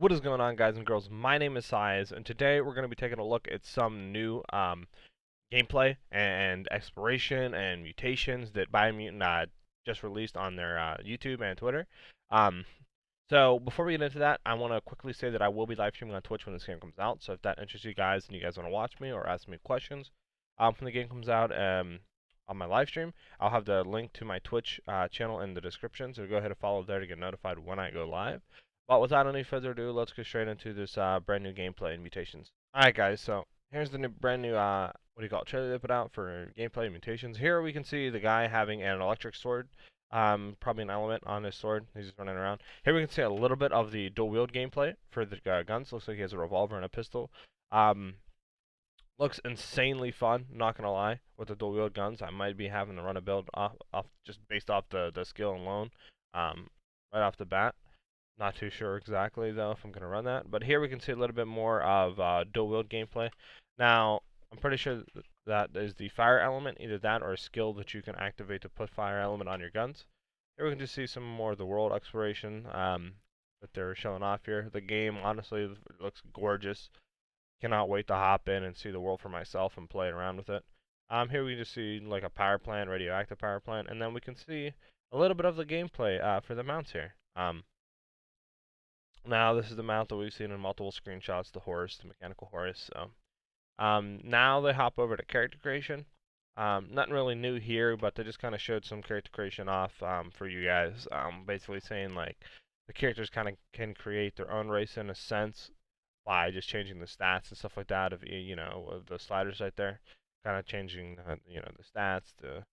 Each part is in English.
What is going on, guys and girls? My name is Size, and today we're going to be taking a look at some new gameplay and exploration and mutations that Biomutant just released on their YouTube and Twitter. Um, so before we get into that, I want to quickly say that I will be live streaming on Twitch when this game comes out. So if that interests you guys and you guys want to watch me or ask me questions when the game comes out on my live stream, I'll have the link to my Twitch channel in the description. So go ahead and follow there to get notified when I go live. But without any further ado, let's get straight into this brand new gameplay and mutations. Alright guys, so here's the brand new, what do you call it, trailer they put out for gameplay and mutations. Here we can see the guy having an electric sword, probably an element on his sword. He's just running around. Here we can see a little bit of the dual wield gameplay for the guns. Looks like he has a revolver and a pistol. Looks insanely fun, not gonna lie, with the dual wield guns. I might be having to run a build off just based off the skill alone, right off the bat. Not too sure exactly though if I'm gonna run that, but here we can see a little bit more of dual wield gameplay. Now I'm pretty sure that is the fire element, either that or a skill that you can activate to put fire element on your guns. Here we can just see some more of the world exploration that they're showing off here. The game honestly looks gorgeous. Cannot wait to hop in and see the world for myself and play around with it. Here we just see like a power plant, radioactive power plant, and then we can see a little bit of the gameplay for the mounts here. Now this is the mount that we've seen in multiple screenshots, the horse, the mechanical horse. So now they hop over to character creation. Nothing really new here, but they just kind of showed some character creation off for you guys. Basically saying like the characters kind of can create their own race in a sense by just changing the stats and stuff like that. Of of the sliders right there, kind of changing the stats, the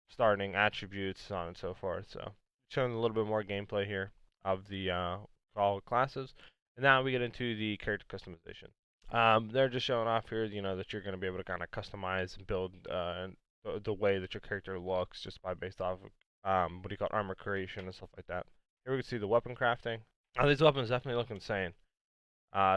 starting attributes, so on and so forth. So showing a little bit more gameplay here of the all classes. And now we get into the character customization. They're just showing off here, that you're going to be able to kind of customize and build the way that your character looks just by based off of what do you call it, armor creation and stuff like that. Here we can see the weapon crafting. Now these weapons definitely look insane.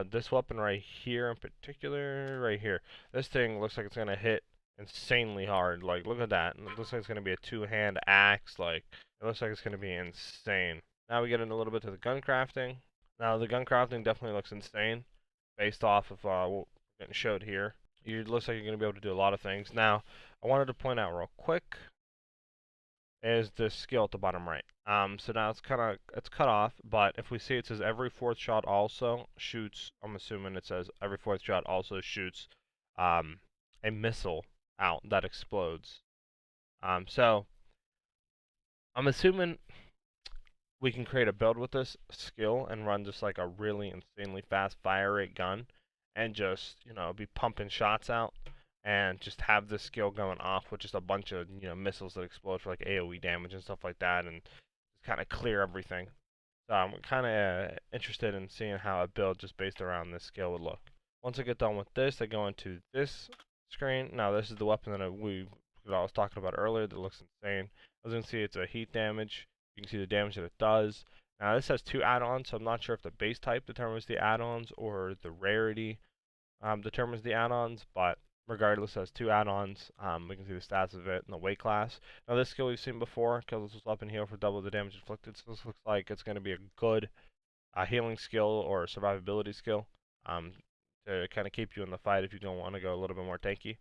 This weapon right here in particular, right here, this thing looks like it's going to hit insanely hard. Like, look at that. It looks like it's going to be a two-hand axe. Like, it looks like it's going to be insane. Now we get in a little bit to the gun crafting. Now, the gun crafting definitely looks insane based off of what we're getting showed here. It looks like you're going to be able to do a lot of things. Now, I wanted to point out real quick is the skill at the bottom right. So now it's cut off, but if we see it says every fourth shot also shoots. I'm assuming it says every fourth shot also shoots a missile out that explodes. So I'm assuming we can create a build with this skill and run just like a really insanely fast fire rate gun and just, be pumping shots out and just have this skill going off with just a bunch of, missiles that explode for like AoE damage and stuff like that and just kind of clear everything. So I'm kind of interested in seeing how a build just based around this skill would look. Once I get done with this, I go into this screen. Now this is the weapon that I was talking about earlier that looks insane. As you can see, it's a heat damage. You can see the damage that it does. Now this has two add-ons, so I'm not sure if the base type determines the add-ons or the rarity determines the add-ons, but regardless, it has two add-ons. We can see the stats of it and the weight class. Now this skill we've seen before, kills us up and heal for double the damage inflicted, so this looks like it's going to be a good healing skill or survivability skill to kind of keep you in the fight if you don't want to go a little bit more tanky.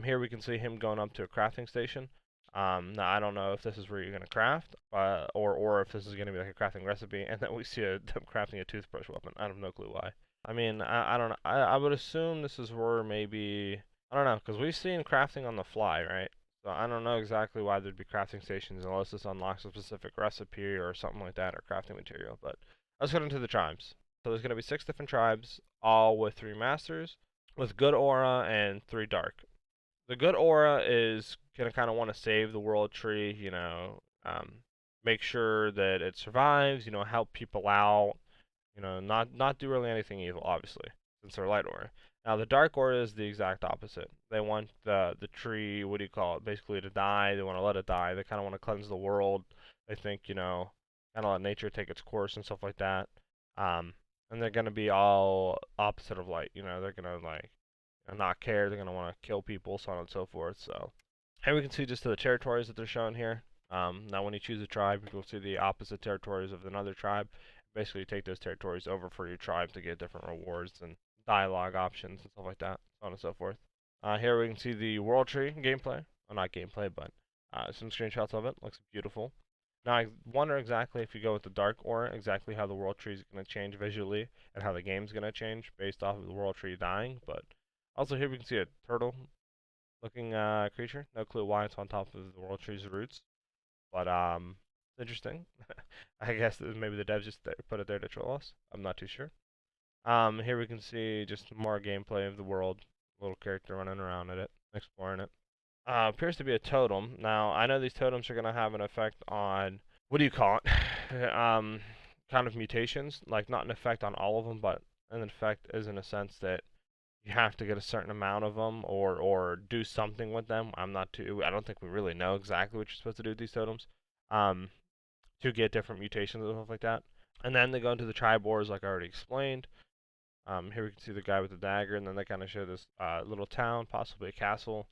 Here we can see him going up to a crafting station. Now I don't know if this is where you're going to craft, or if this is going to be like a crafting recipe, and then we see them crafting a toothbrush weapon. I have no clue why. I mean, I don't know. I would assume this is where maybe, I don't know, because we've seen crafting on the fly, right? So I don't know exactly why thered be crafting stations unless this unlocks a specific recipe or something like that, or crafting material. But let's get into the tribes. So there's going to be 6 different tribes, all with 3 masters, with good aura and 3 dark. The good aura is going to kind of want to save the world tree, make sure that it survives, help people out, not do really anything evil, obviously, since they're light aura. Now the dark aura is the exact opposite. They want the tree, what do you call it, basically to die. They want to let it die. They kind of want to cleanse the world. They think, kind of let nature take its course and stuff like that. And they're gonna be all opposite of light. They're gonna like not care. They're gonna want to kill people, so on and so forth. So here we can see just the territories that they're showing here. Now when you choose a tribe, you'll see the opposite territories of another tribe. basically take those territories over for your tribe to get different rewards and dialogue options and stuff like that, so on and so forth. Here we can see the world tree gameplay. Well, not gameplay, but some screenshots of it. Looks beautiful. Now I wonder exactly if you go with the dark aura, exactly how the world tree is going to change visually and how the game's going to change based off of the world tree dying. But also here we can see a turtle-looking creature. No clue why it's on top of the world tree's roots, but it's interesting. I guess maybe the devs just put it there to troll us. I'm not too sure. Here we can see just more gameplay of the world. Little character running around at it, exploring it. Appears to be a totem. Now, I know these totems are going to have an effect on, what do you call it? Kind of mutations. Like, not an effect on all of them, but an effect is in a sense that you have to get a certain amount of them or do something with them. I don't think we really know exactly what you're supposed to do with these totems to get different mutations and stuff like that. And then they go into the tribe wars, like I already explained. Here we can see the guy with the dagger, and then they kind of show this little town, possibly a castle.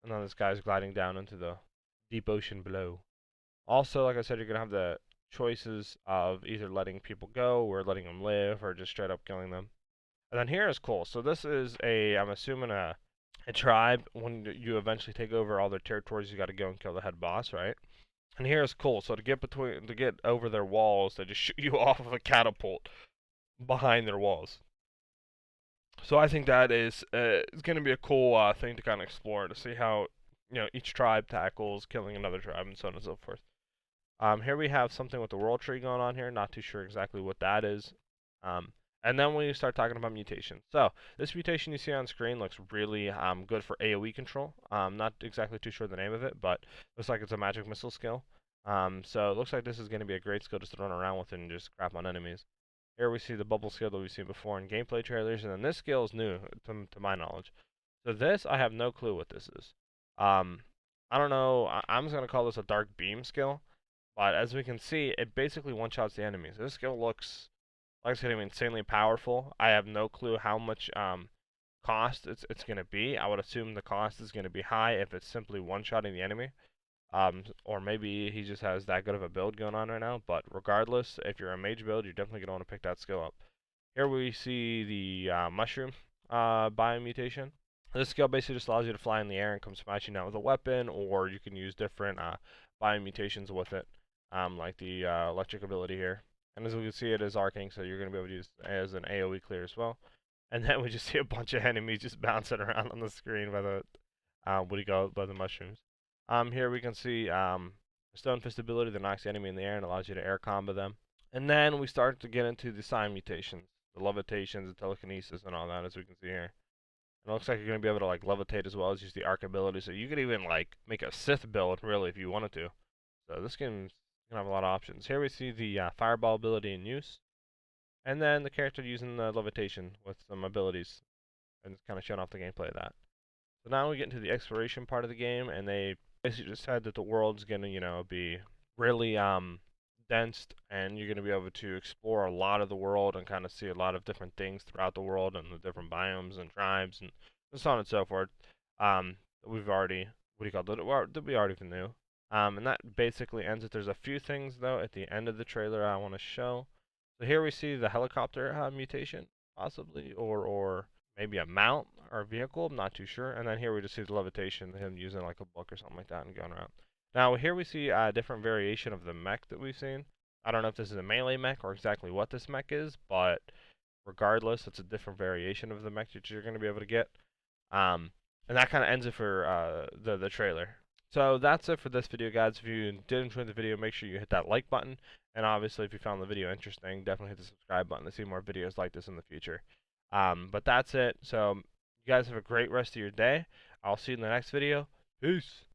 And then this guy's gliding down into the deep ocean below. Also, like I said, you're going to have the choices of either letting people go, or letting them live, or just straight up killing them. And then here is cool. So this is I'm assuming a tribe. When you eventually take over all their territories, you got to go and kill the head boss, right? And here is cool. So to get over their walls, they just shoot you off of a catapult behind their walls. So I think that is it's going to be a cool thing to kind of explore to see how each tribe tackles killing another tribe and so on and so forth. Here we have something with the world tree going on here. Not too sure exactly what that is. And then we start talking about mutations. So this mutation you see on screen looks really good for AoE control. Not exactly too sure the name of it, but looks like it's a magic missile skill. So it looks like this is going to be a great skill just to run around with and just crap on enemies. Here we see the bubble skill that we've seen before in gameplay trailers, and then this skill is new to my knowledge. So this, I have no clue what this is. I don't know. I'm just gonna call this a dark beam skill, but as we can see, it basically one-shots the enemies. This skill looks, like I said, insanely powerful. I have no clue how much cost it's gonna be. I would assume the cost is gonna be high if it's simply one-shotting the enemy. Or maybe he just has that good of a build going on right now. But regardless, if you're a mage build, you're definitely going to want to pick that skill up. Here we see the mushroom biomutation. This skill basically just allows you to fly in the air and come smashing down with a weapon, or you can use different biomutations with it, like the electric ability here. And as we can see, it is arcing, so you're going to be able to use it as an AoE clear as well. And then we just see a bunch of enemies just bouncing around on the screen by the what do you call it, by the mushrooms. Here we can see Stone Fist ability that knocks the enemy in the air and allows you to air combo them. And then we start to get into the sign mutations, the levitations, the telekinesis, and all that, as we can see here. And it looks like you're going to be able to like levitate as well as use the arc ability, so you could even like make a Sith build really if you wanted to. So this game's going to have a lot of options. Here we see the fireball ability in use, and then the character using the levitation with some abilities, and it's kind of showing off the gameplay of that. So now we get into the exploration part of the game, and they basically just said that the world's gonna, be really dense, and you're gonna be able to explore a lot of the world and kind of see a lot of different things throughout the world and the different biomes and tribes and so on and so forth. We've already, what do you call it? That we already knew. And that basically ends it. There's a few things though at the end of the trailer I want to show. So here we see the helicopter mutation, possibly, or maybe a mount or a vehicle. I'm not too sure. And then here we just see the levitation, him using like a book or something like that and going around. Now here we see a different variation of the mech that we've seen. I don't know if this is a melee mech or exactly what this mech is, but regardless, it's a different variation of the mech that you're going to be able to get. And that kind of ends it for the trailer. So that's it for this video, guys. If you did enjoy the video, make sure you hit that like button. And obviously, if you found the video interesting, definitely hit the subscribe button to see more videos like this in the future. But that's it. So you guys have a great rest of your day. I'll see you in the next video. Peace.